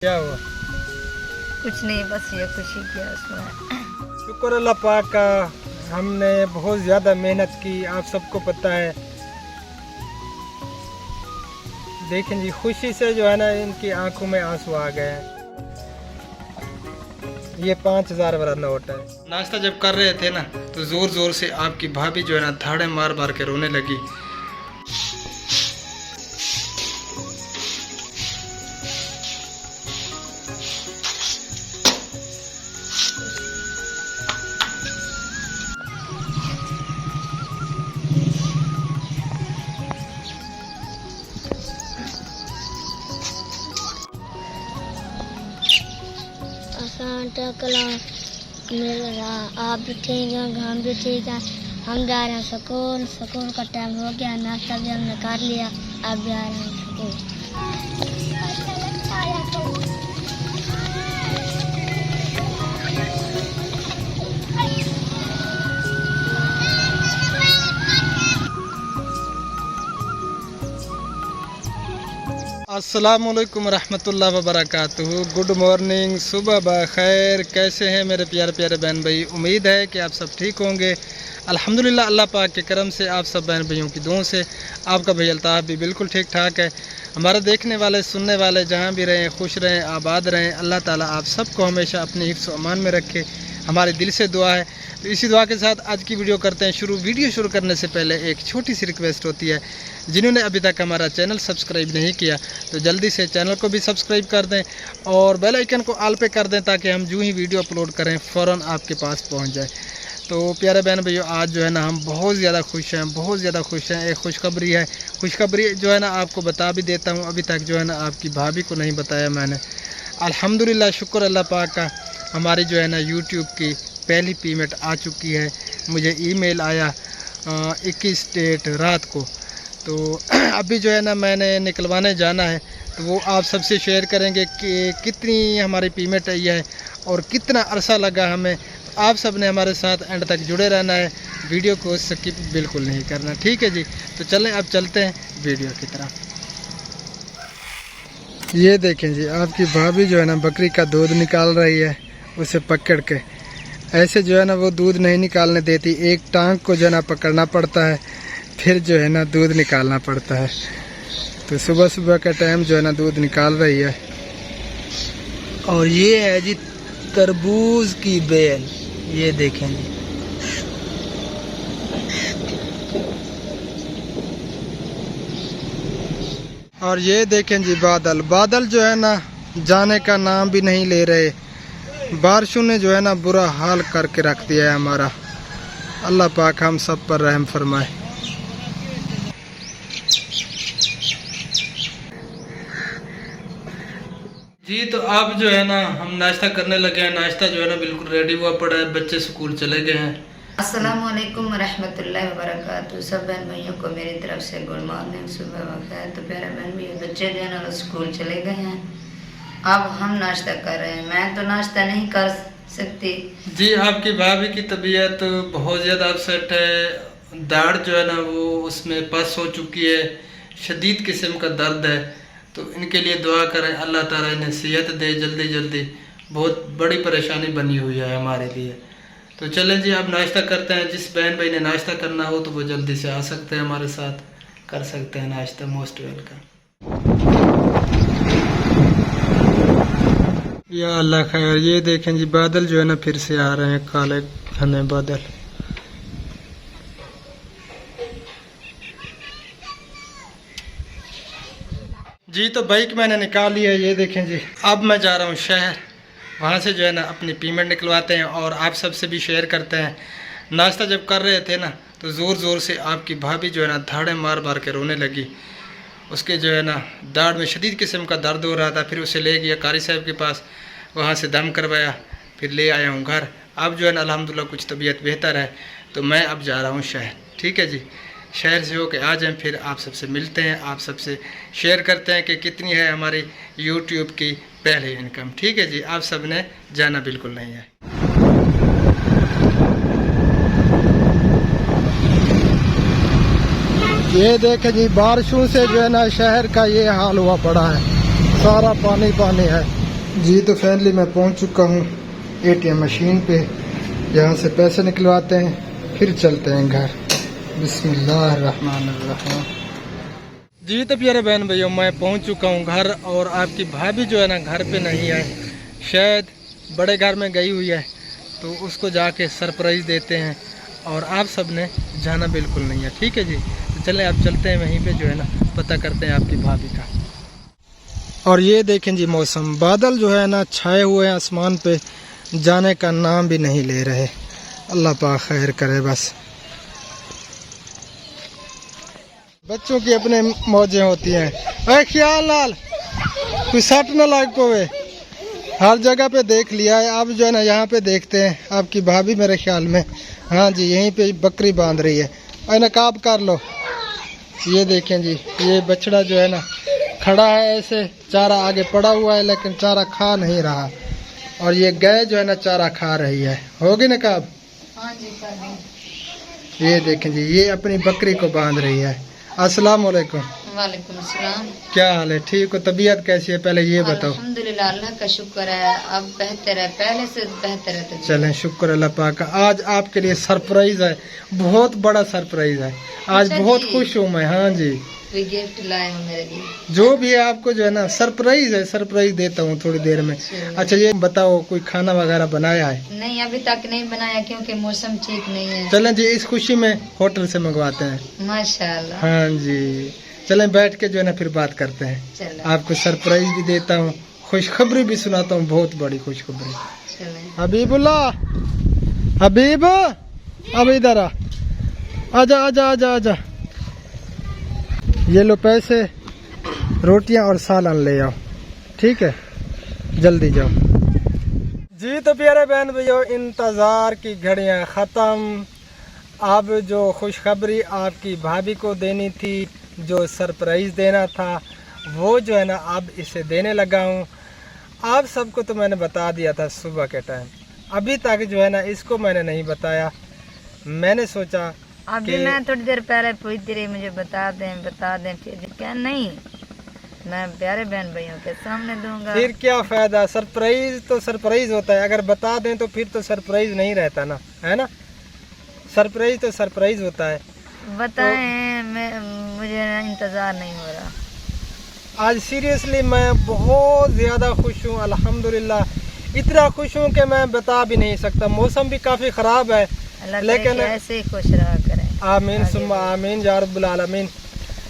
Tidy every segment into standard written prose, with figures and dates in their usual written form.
क्या हुआ? कुछ नहीं, बस ये खुशी की उसमें। शुक्र अल्लाह पाक का, हमने बहुत ज़्यादा मेहनत की, आप सबको पता है। देखें जी, खुशी से जो है ना इनकी आंखों में आंसू आ गए हैं। ये 5000 वाला नोट है। नाश्ता जब कर रहे थे ना तो ज़ोर ज़ोर से आपकी भाभी जो है ना धाड़े मार मार के रोने लगी। आप भी ठीक हैं, हम भी ठीक हैं। हम जा रहे हैं स्कूल। स्कूल का टाइम हो गया, नाश्ता भी हमने कर लिया। आप भी आ रहे हैं स्कूल। अस्सलामुअलैकुम रहमतुल्लाहि व बरकातुहू। गुड मॉर्निंग, सुबह बखैर। कैसे हैं मेरे प्यारे प्यारे बहन भाई? उम्मीद है कि आप सब ठीक होंगे। अल्हम्दुलिल्लाह, अल्लाह पाक के करम से, आप सब बहन भाइयों की दुआओं से आपका भाई अल्ताफ़ भी बिल्कुल ठीक ठाक है। हमारे देखने वाले सुनने वाले जहाँ भी रहें, खुश रहें, आबाद रहें। अल्लाह ताला आप सबको हमेशा अपने हिफ्ज़ व अमान में रखे, हमारे दिल से दुआ है। तो इसी दुआ के साथ आज की वीडियो करते हैं शुरू। वीडियो शुरू करने से पहले एक छोटी सी रिक्वेस्ट होती है, जिन्होंने अभी तक हमारा चैनल सब्सक्राइब नहीं किया तो जल्दी से चैनल को भी सब्सक्राइब कर दें और बेल आइकन को ऑल पे कर दें, ताकि हम जो ही वीडियो अपलोड करें फ़ौरन आपके पास पहुंच जाए। तो प्यारे बहन भैया, आज जो है ना हम बहुत ज़्यादा खुश हैं, बहुत ज़्यादा खुश हैं। एक खुशखबरी है। खुशखबरी जो है ना आपको बता भी देता हूँ, अभी तक जो है ना आपकी भाभी को नहीं बताया मैंने। अल्हम्दुलिल्लाह, शुक्र अल्लाह पाक का, हमारी जो है ना यूट्यूब की पहली पेमेंट आ चुकी है। मुझे ईमेल आया 21 डेट रात को। तो अभी जो है ना मैंने निकलवाने जाना है, तो वो आप सबसे शेयर करेंगे कि कितनी हमारी पेमेंट आई है और कितना अरसा लगा हमें। तो आप सब ने हमारे साथ एंड तक जुड़े रहना है, वीडियो को स्किप बिल्कुल नहीं करना, ठीक है जी। तो चलें अब चलते हैं वीडियो की तरफ। ये देखें जी, आपकी भाभी जो है ना बकरी का दूध निकाल रही है, उसे पकड़ के। ऐसे जो है ना वो दूध नहीं निकालने देती, एक टांग को जो है ना पकड़ना पड़ता है, फिर जो है ना दूध निकालना पड़ता है। तो सुबह सुबह का टाइम जो है ना दूध निकाल रही है। और ये है जी तरबूज की बेल, ये देखें जी। और ये देखें जी बादल, बादल जो है ना जाने का नाम भी नहीं ले रहे। बारिशों ने जो है ना बुरा हाल करके रख दिया है हमारा। अल्लाह पाक हम सब पर रहम फरमाए। जी तो अब जो है ना हम नाश्ता करने लगे हैं। नाश्ता जो है ना बिल्कुल रेडी हुआ पड़ा है, बच्चे स्कूल चले गए हैं। अस्सलामुअलैकुम रहमतुल्लाहि व बरकातुहू। सब बहन भाइयों को मेरी तरफ से गुड मॉर्निंग, सुबह बखैर। तो प्यारे बहन भैया, बच्चे जो है ना स्कूल चले गए हैं, अब हम नाश्ता कर रहे हैं। मैं तो नाश्ता नहीं कर सकती जी। आपकी भाभी की तबीयत बहुत ज़्यादा अपसेट है। दाढ़ जो है ना वो उसमें पस हो चुकी है, शदीद किस्म का दर्द है। तो इनके लिए दुआ करें, अल्लाह ताला इन्हें सेहत दे जल्दी जल्दी। बहुत बड़ी परेशानी बनी हुई है हमारे लिए। तो चलें जी, अब नाश्ता करते हैं। जिस बहन भाई ने नाश्ता करना हो तो वो जल्दी से आ सकते हैं, हमारे साथ कर सकते हैं नाश्ता। Most welcome. या अल्लाह खैर। ये देखें जी, बादल जो है ना फिर से आ रहे हैं, काले घने बादल। जी तो बाइक मैंने निकाल ली है, ये देखें जी। अब मैं जा रहा हूँ शहर, वहाँ से जो है ना अपनी पेमेंट निकलवाते हैं और आप सबसे भी शेयर करते हैं। नाश्ता जब कर रहे थे ना तो ज़ोर ज़ोर से आपकी भाभी जो है ना धाड़े मार मार के रोने लगी। उसके जो है ना दाढ़ में शदीद किस्म का दर्द हो रहा था। फिर उसे ले गया कारी साहब के पास, वहाँ से दम करवाया, फिर ले आया हूँ घर। अब जो है ना अल्हम्दुलिल्लाह कुछ तबीयत बेहतर है। तो मैं अब जा रहा हूँ शहर, ठीक है जी। शहर से होके आ जाएं, फिर आप सबसे मिलते हैं, आप सबसे शेयर करते हैं कि कितनी है हमारी यूट्यूब की पहली इनकम, ठीक है जी। आप सब ने जाना बिल्कुल नहीं है। ये देखें जी, बारिशों से जो है ना शहर का ये हाल हुआ पड़ा है, सारा पानी पानी है। जी तो फाइनली मैं पहुंच चुका हूं एटीएम मशीन पे। यहाँ से पैसे निकलवाते हैं फिर चलते हैं घर। बिस्मिल्लाहिर्रहमानिर्रहीम। जी तो प्यारे बहन भैया मैं पहुंच चुका हूं घर, और आपकी भाभी जो है ना घर पे नहीं है, शायद बड़े घर में गई हुई है, तो उसको जाके सरप्राइज़ देते हैं। और आप सब ने जाना बिल्कुल नहीं है, ठीक है जी। तो चलें आप चलते हैं वहीं पे जो है ना पता करते हैं आपकी भाभी का। और ये देखें जी मौसम, बादल जो है ना छाए हुए हैं आसमान पे, जाने का नाम भी नहीं ले रहे। अल्लाह पाक खैर करे बस। बच्चों की अपने मौजें होती हैं। अरे ख्याल लाल कोई सट न लग पवे, हर जगह पे देख लिया है। अब जो है ना यहाँ पे देखते हैं आपकी भाभी मेरे ख्याल में, हाँ जी यहीं पे बकरी बांध रही है। अरे नकाब कर लो। ये देखें जी ये बछड़ा जो है ना खड़ा है ऐसे, चारा आगे पड़ा हुआ है लेकिन चारा खा नहीं रहा। और ये गाय जो है ना चारा खा रही है। होगी नकाब? हाँ जी कर दी। ये देखें जी ये अपनी बकरी को बांध रही है। अस्सलाम वालेकुम। वालेकुम सलाम। क्या हाल है? ठीक हो? तबीयत कैसी है पहले ये बताओ। अल्हम्दुलिल्लाह अल्लाह का शुक्र है, अब बेहतर है, पहले से बेहतर है। तो चलें शुक्र अल्लाह पाक का। आज आपके लिए सरप्राइज है, बहुत बड़ा सरप्राइज है। आज अच्छा बहुत जी। खुश हूँ मैं। हाँ जी कोई गिफ्ट लाए हो मेरे लिए? जो भी है आपको जो है ना सरप्राइज है, सरप्राइज देता हूँ थोड़ी देर में। अच्छा ये बताओ कोई खाना वगैरह बनाया है? नहीं अभी तक नहीं बनाया क्योंकि मौसम ठीक नहीं है। चलें जी इस खुशी में होटल से मंगवाते हैं। माशाल्लाह। हाँ जी चलें बैठ के जो है ना फिर बात करते हैं। चलो आपको सरप्राइज भी देता हूँ, खुशखबरी भी सुनाता हूँ, बहुत बड़ी खुशखबरी। चलो। हबीबुल्लाह, हबीब अब इधर आ, आजा आजा आजा आजा। ये लो पैसे, रोटियां और सालन ले आओ, ठीक है जल्दी जाओ। जी तो प्यारे बहन भैया इंतज़ार की घड़ियां ख़त्म। अब जो खुशखबरी आपकी भाभी को देनी थी, जो सरप्राइज़ देना था, वो जो है ना अब इसे देने लगा हूँ। आप सबको तो मैंने बता दिया था सुबह के टाइम, अभी तक जो है ना इसको मैंने नहीं बताया। मैंने सोचा अभी मैं थोड़ी देर पहले पूछती रही मुझे बता दें, फिर क्या नहीं मैं प्यारे बहन भाइयों के सामने दूंगा। फिर क्या फ़ायदा, सरप्राइज़ तो सरप्राइज़ होता है, अगर बता दें तो फिर तो सरप्राइज़ नहीं रहता ना, है ना। सरप्राइज़ तो सरप्राइज़ होता है। बताएं मुझे इंतज़ार नहीं हो रहा। आज सीरियसली मैं बहुत ज़्यादा खुश हूँ अल्हम्दुलिल्लाह। इतना खुश हूँ कि मैं बता भी नहीं सकता। मौसम भी काफ़ी ख़राब है लेकिन ऐसे ही खुश रहा करें। आमीन सुम्मा आमीन या रब्बुल आलमीन।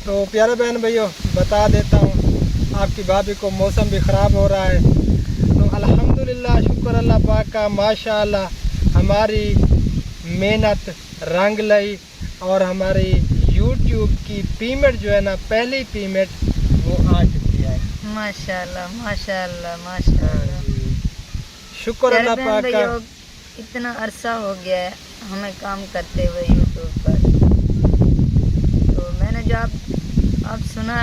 तो प्यारे बहन भाइयों बता देता हूँ, आपकी भाभी को मौसम भी ख़राब हो रहा है, तो अल्हम्दुलिल्लाह शुक्र अल्लाह पाक का, माशाअल्लाह हमारी मेहनत रंग लाई। और हमारी यूट्यूब की पेमेंट जो है ना, पहली पेमेंट वो आ चुकी है। माशाअल्लाह माशाअल्लाह माशाअल्लाह। शुक्र अल्लाह पाक का। इतना अरसा हो गया है हमें काम करते हुए यूट्यूब पर, तो मैंने जो आप सुना,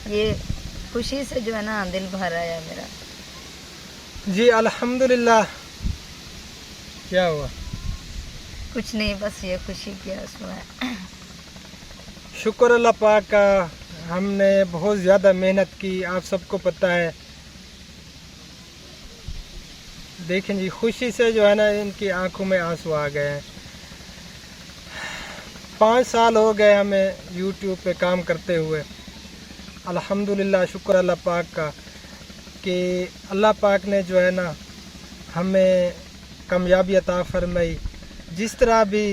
ये खुशी से जो है ना दिल भर आया मेरा। जी अल्हम्दुलिल्लाह। क्या हुआ? कुछ नहीं, बस ये खुशी की आंसू है। शुक्र अल्लाह पाक का। हमने बहुत ज़्यादा मेहनत की, आप सबको पता है। देखें जी खुशी से जो है ना इनकी आंखों में आंसू आ गए हैं। 5 साल हो गए हमें यूट्यूब पे काम करते हुए। अल्हम्दुलिल्लाह शुक्र अल्लाह पाक का कि अल्लाह पाक ने जो है ना हमें कामयाबी अता फरमाई। जिस तरह भी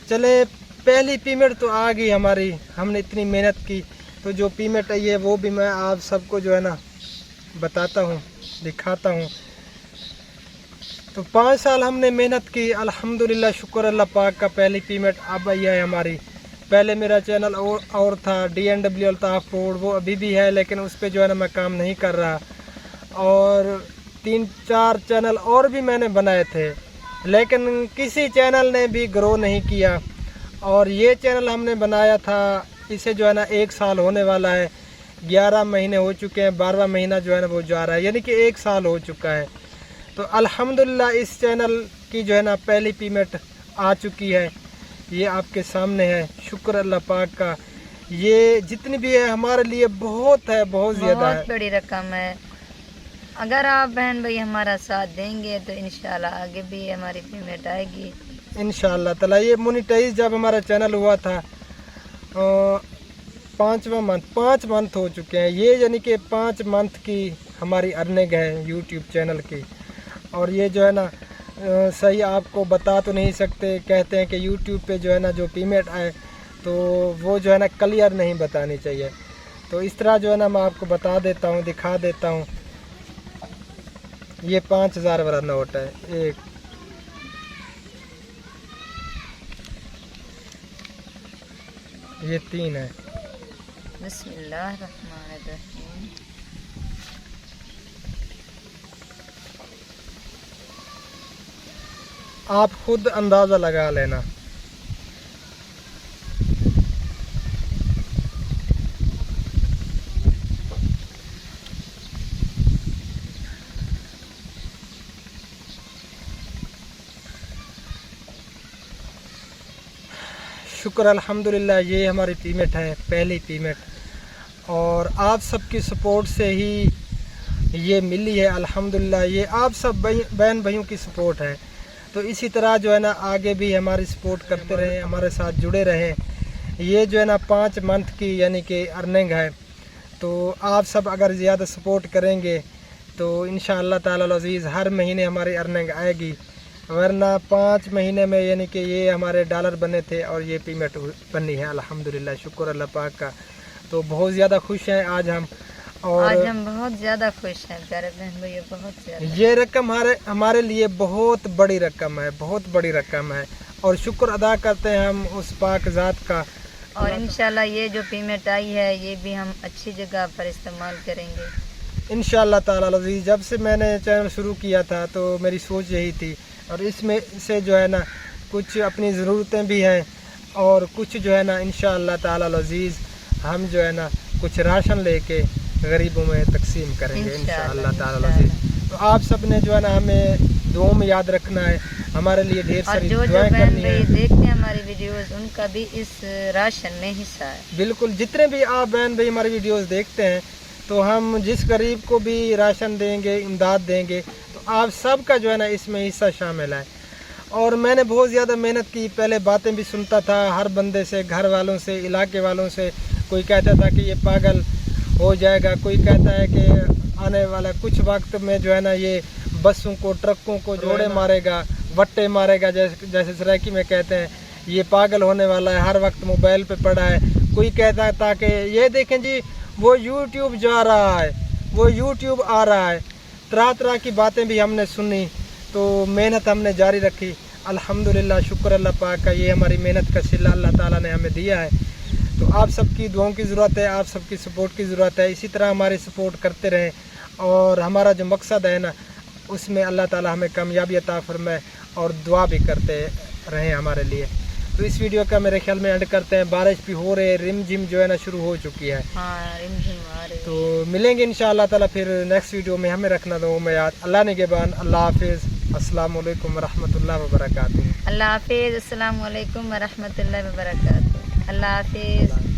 चले, पहली पेमेंट तो आ गई हमारी, हमने इतनी मेहनत की, तो जो पेमेंट आई है वो भी मैं आप सबको जो है ना बताता हूँ, दिखाता हूँ। तो 5 साल हमने मेहनत की, अल्हम्दुलिल्लाह शुक्र अल्लाह पाक का, पहली पेमेंट अब आई है हमारी। पहले मेरा चैनल और था DNW अल्ताफ़ फूड, वो अभी भी है लेकिन उस पर जो है ना मैं काम नहीं कर रहा। और 3-4 चैनल और भी मैंने बनाए थे लेकिन किसी चैनल ने भी ग्रो नहीं किया। और ये चैनल हमने बनाया था, इसे जो है ना 1 साल होने वाला है। 11 महीने हो चुके हैं, 12वां महीना जो है ना वो जा रहा है, यानी कि 1 साल हो चुका है। तो अल्हम्दुलिल्लाह इस चैनल की जो है ना पहली पेमेंट आ चुकी है, ये आपके सामने है। शुक्र अल्लाह पाक का। ये जितनी भी है हमारे लिए बहुत है, बहुत ज़्यादा है। बहुत बड़ी रकम है। अगर आप बहन भाई हमारा साथ देंगे तो इंशाल्लाह आगे भी हमारी पेमेंट आएगी इंशाल्लाह ताला। ये मोनेटाइज जब हमारा चैनल हुआ था 5 मंथ हो चुके हैं ये, यानी कि 5 मंथ की हमारी अर्निंग है यूट्यूब चैनल की। और ये जो है ना सही आपको बता तो नहीं सकते, कहते हैं कि यूट्यूब पे जो है ना जो पेमेंट आए तो वो जो है ना क्लियर नहीं बतानी चाहिए। तो इस तरह जो है ना मैं आपको बता देता हूँ, दिखा देता हूँ। ये 5000 वाला नोट है एक, ये 3 है। बिस्मिल्लाहिर्रहमानिर्रहीम। आप खुद अंदाज़ा लगा लेना। शुक्र अल्हम्दुलिल्लाह, ये हमारी पेमेंट है, पहली पेमेंट। और आप सबकी सपोर्ट से ही ये मिली है अल्हम्दुलिल्लाह। ये आप सब बहन भाइयों की सपोर्ट है। तो इसी तरह जो है ना आगे भी हमारी सपोर्ट करते रहें, हमारे साथ जुड़े रहें। ये जो है ना 5 मंथ की यानी कि अर्निंग है। तो आप सब अगर ज़्यादा सपोर्ट करेंगे तो इंशाअल्लाह ताला अज़ीज़ हर महीने हमारी अर्निंग आएगी। वरना 5 महीने में यानी कि ये हमारे डॉलर बने थे और ये पेमेंट बनी है अल्हम्दुलिल्लाह, शुक्र अल्लाह पाक का। तो बहुत ज़्यादा खुश हैं आज हम। और आज हम बहुत ज़्यादा खुश हैं प्यारे बहन भैया, बहुत ज़्यादा। ये रकम हमारे लिए बहुत बड़ी रकम है, बहुत बड़ी रकम है। और शुक्र अदा करते हैं हम उस पाक ज़ात का। और इंशाल्लाह ये जो पेमेंट आई है ये भी हम अच्छी जगह पर इस्तेमाल करेंगे इंशाअल्लाह ताला अज़ीज़। जब से मैंने चैनल शुरू किया था तो मेरी सोच यही थी। और इसमें से जो है ना कुछ अपनी ज़रूरतें भी हैं और कुछ जो है ना इंशाअल्लाह ताला अज़ीज़ हम जो है ना कुछ राशन लेके गरीबों में तकसीम करेंगे इंशाअल्लाह ताला अज़ीज़। तो आप सब ने जो है ना हमें दुआ में याद रखना है, हमारे लिए ढेर सारी दुआएं करनी है। देखते हैं हमारी वीडियोस, उनका भी इस राशन में हिस्सा है। बिल्कुल, जितने भी आप बहन भाई हमारी वीडियोस देखते हैं तो हम जिस गरीब को भी राशन देंगे, इमदाद देंगे, तो आप सब का जो है ना इसमें हिस्सा शामिल है। और मैंने बहुत ज़्यादा मेहनत की, पहले बातें भी सुनता था हर बंदे से, घर वालों से, इलाके वालों से। कोई कहता था कि ये पागल हो जाएगा, कोई कहता है कि आने वाला कुछ वक्त में जो है ना ये बसों को, ट्रकों को जोड़े मारेगा, वट्टे मारेगा, जैसे सराइकी में कहते हैं, ये पागल होने वाला है, हर वक्त मोबाइल पे पड़ा है। कोई कहता था कि ये देखें जी वो यूट्यूब जा रहा है, वो यूट्यूब आ रहा है। तरह तरह की बातें भी हमने सुनी, तो मेहनत हमने जारी रखी। अल्हम्दुलिल्लाह, शुक्र अल्लाह पाक का, ये हमारी मेहनत का सिला अल्लाह ताला ने हमें दिया है। तो आप सबकी दुआओं की ज़रूरत है, आप सबकी सपोर्ट की ज़रूरत है। इसी तरह हमारी सपोर्ट करते रहें और हमारा जो मकसद है ना उसमें अल्लाह ताला हमें कामयाबी अता फरमाए और दुआ भी करते रहें हमारे लिए। तो इस वीडियो का मेरे ख्याल में एंड करते हैं। बारिश भी हो रही है, रिम झिम जो है ना शुरू हो चुकी है। हाँ, रिम झिम आ रही है। तो मिलेंगे इंशाअल्लाह ताला फिर नेक्स्ट वीडियो में। हमें रखना दो में याद। अल्लाह निगहबान। अल्लाह हाफिज़। अस्सलाम वालेकुम रहमतुल्लाहि व बरकातुहू। अल्लाह हाफिज़। अस्सलाम वालेकुम व रहमतुल्लाहि व बरकातुहू। अल्लाह हाफिज़।